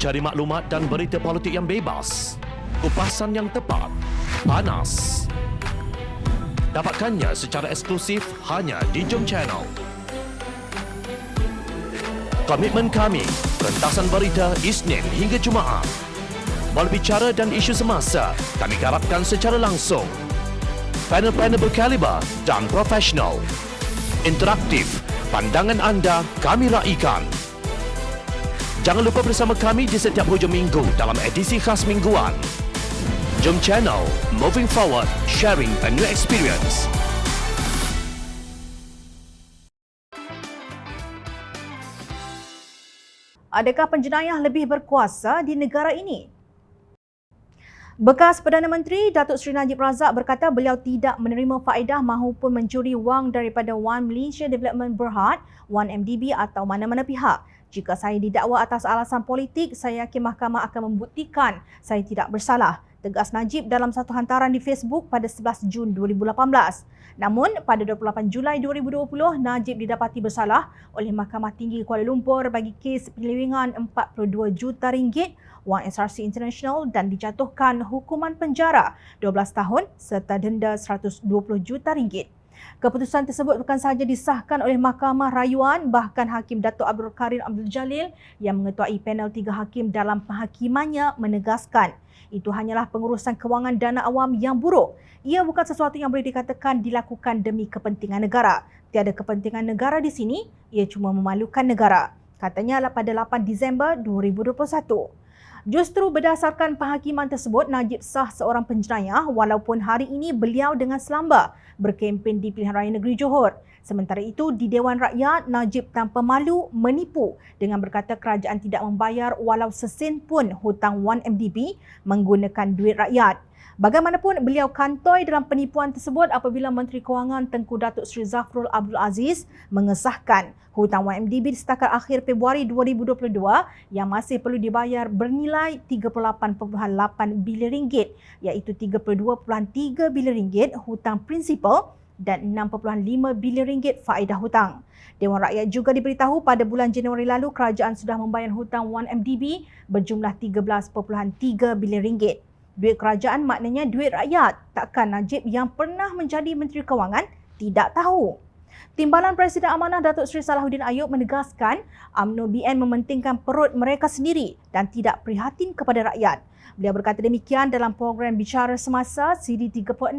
Cari maklumat dan berita politik yang bebas, kupasan yang tepat, panas. Dapatkannya secara eksklusif hanya di Jom Channel. Komitmen kami, pentasan berita Isnin hingga Jumaat. Berbicara dan isu semasa, kami garapkan secara langsung. Panel-panel berkaliber dan profesional. Interaktif, pandangan anda kami raikan. Jangan lupa bersama kami di setiap hujung minggu dalam edisi khas mingguan. Jom Channel, moving forward, sharing a new experience. Adakah penjenayah lebih berkuasa di negara ini? Bekas Perdana Menteri Datuk Seri Najib Razak berkata beliau tidak menerima faedah maupun mencuri wang daripada One Malaysia Development Berhad, One MDB atau mana-mana pihak. Jika saya didakwa atas alasan politik, saya yakin mahkamah akan membuktikan saya tidak bersalah. Tegas Najib dalam satu hantaran di Facebook pada 11 Jun 2018. Namun, pada 28 Julai 2020, Najib didapati bersalah oleh Mahkamah Tinggi Kuala Lumpur bagi kes penyelewengan 42 juta ringgit wang SRC International dan dijatuhkan hukuman penjara 12 tahun serta denda 120 juta ringgit. Keputusan tersebut bukan sahaja disahkan oleh Mahkamah Rayuan, bahkan Hakim Datuk Abdul Karim Abdul Jalil yang mengetuai panel 3 hakim dalam penghakimannya menegaskan itu hanyalah pengurusan kewangan dana awam yang buruk. Ia bukan sesuatu yang boleh dikatakan dilakukan demi kepentingan negara. Tiada kepentingan negara di sini, ia cuma memalukan negara. Katanya pada 8 Disember 2021. Justru berdasarkan penghakiman tersebut, Najib sah seorang penjenayah walaupun hari ini beliau dengan selamba berkempen di Pilihan Raya Negeri Johor. Sementara itu, di Dewan Rakyat, Najib tanpa malu menipu dengan berkata kerajaan tidak membayar walau sesen pun hutang 1MDB menggunakan duit rakyat. Bagaimanapun, beliau kantoi dalam penipuan tersebut apabila Menteri Kewangan Tengku Datuk Seri Zafrul Abdul Aziz mengesahkan hutang 1MDB setakat akhir Februari 2022 yang masih perlu dibayar bernilai 38.8 bilion ringgit, iaitu 32.3 bilion ringgit hutang prinsipal dan 6.5 bilion ringgit faedah hutang. Dewan Rakyat juga diberitahu pada bulan Januari lalu kerajaan sudah membayar hutang 1MDB berjumlah 13.3 bilion ringgit. Duit kerajaan maknanya duit rakyat. Takkan Najib yang pernah menjadi Menteri Kewangan tidak tahu? Timbalan Presiden Amanah Datuk Seri Salahuddin Ayub menegaskan UMNO BN mementingkan perut mereka sendiri dan tidak prihatin kepada rakyat. Beliau berkata demikian dalam program Bicara Semasa CD36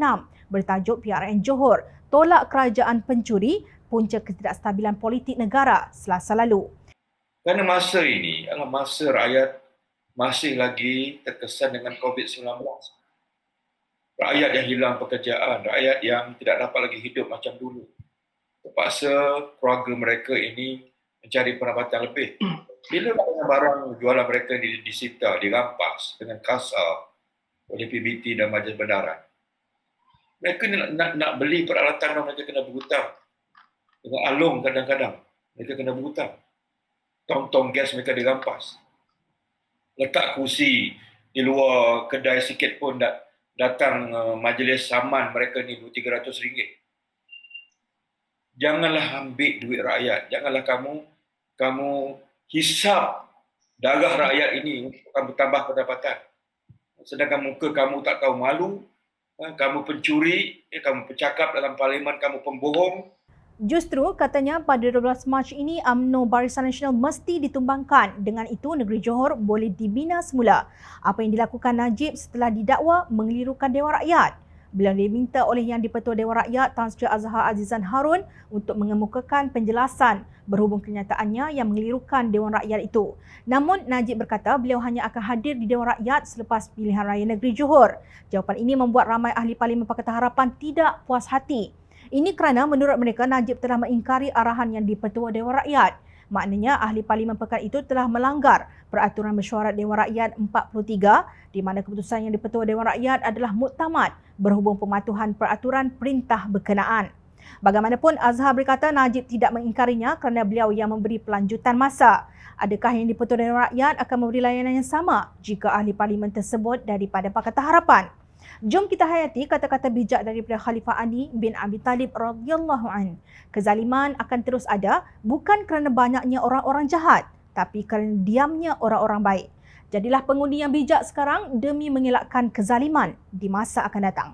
bertajuk PRN Johor, Tolak Kerajaan Pencuri, Punca Ketidakstabilan Politik Negara Selasa lalu. Kerana masa ini adalah masa rakyat masih lagi terkesan dengan COVID-19. Rakyat yang hilang pekerjaan, rakyat yang tidak dapat lagi hidup macam dulu. Terpaksa keluarga mereka ini mencari pendapatan lebih. Bila barang jualan mereka disita, dirampas dengan kasar oleh PBT dan Majlis Bendaran. Mereka nak beli peralatan, mereka kena berhutang. Dengan alung kadang-kadang, mereka kena berhutang. Tong-tong gas mereka dirampas. Letak kursi di luar kedai sikit pun datang majlis saman mereka ni RM300. Janganlah ambil duit rakyat. Janganlah kamu hisap darah rakyat ini untuk bertambah pendapatan. Sedangkan muka kamu tak tahu malu, kamu pencuri, kamu pencakap dalam parlimen, kamu pembohong. Justru katanya pada 12 Mac ini UMNO Barisan Nasional mesti ditumbangkan. Dengan itu negeri Johor boleh dibina semula. Apa yang dilakukan Najib setelah didakwa mengelirukan Dewan Rakyat. Beliau diminta oleh Yang di-Pertua Dewan Rakyat Tan Sri Azhar Azizan Harun untuk mengemukakan penjelasan berhubung kenyataannya yang mengelirukan Dewan Rakyat itu. Namun Najib berkata beliau hanya akan hadir di Dewan Rakyat selepas Pilihan Raya Negeri Johor. Jawapan ini membuat ramai ahli Parlimen Pakatan Harapan tidak puas hati. Ini kerana menurut mereka Najib telah mengingkari arahan Yang di-Pertua Dewan Rakyat. Maknanya ahli Parlimen Pekan itu telah melanggar Peraturan Mesyuarat Dewan Rakyat 43 di mana keputusan Yang di-Pertua Dewan Rakyat adalah muktamad berhubung pematuhan peraturan perintah berkenaan. Bagaimanapun Azhar berkata Najib tidak mengingkarinya kerana beliau yang memberi pelanjutan masa. Adakah Yang di-Pertua Dewan Rakyat akan memberi layanan yang sama jika ahli Parlimen tersebut daripada Pakatan Harapan? Jom kita hayati kata-kata bijak daripada Khalifah Ali bin Abi Talib radhiyallahu an. Kezaliman akan terus ada bukan kerana banyaknya orang-orang jahat, tapi kerana diamnya orang-orang baik. Jadilah pengundi yang bijak sekarang demi mengelakkan kezaliman di masa akan datang.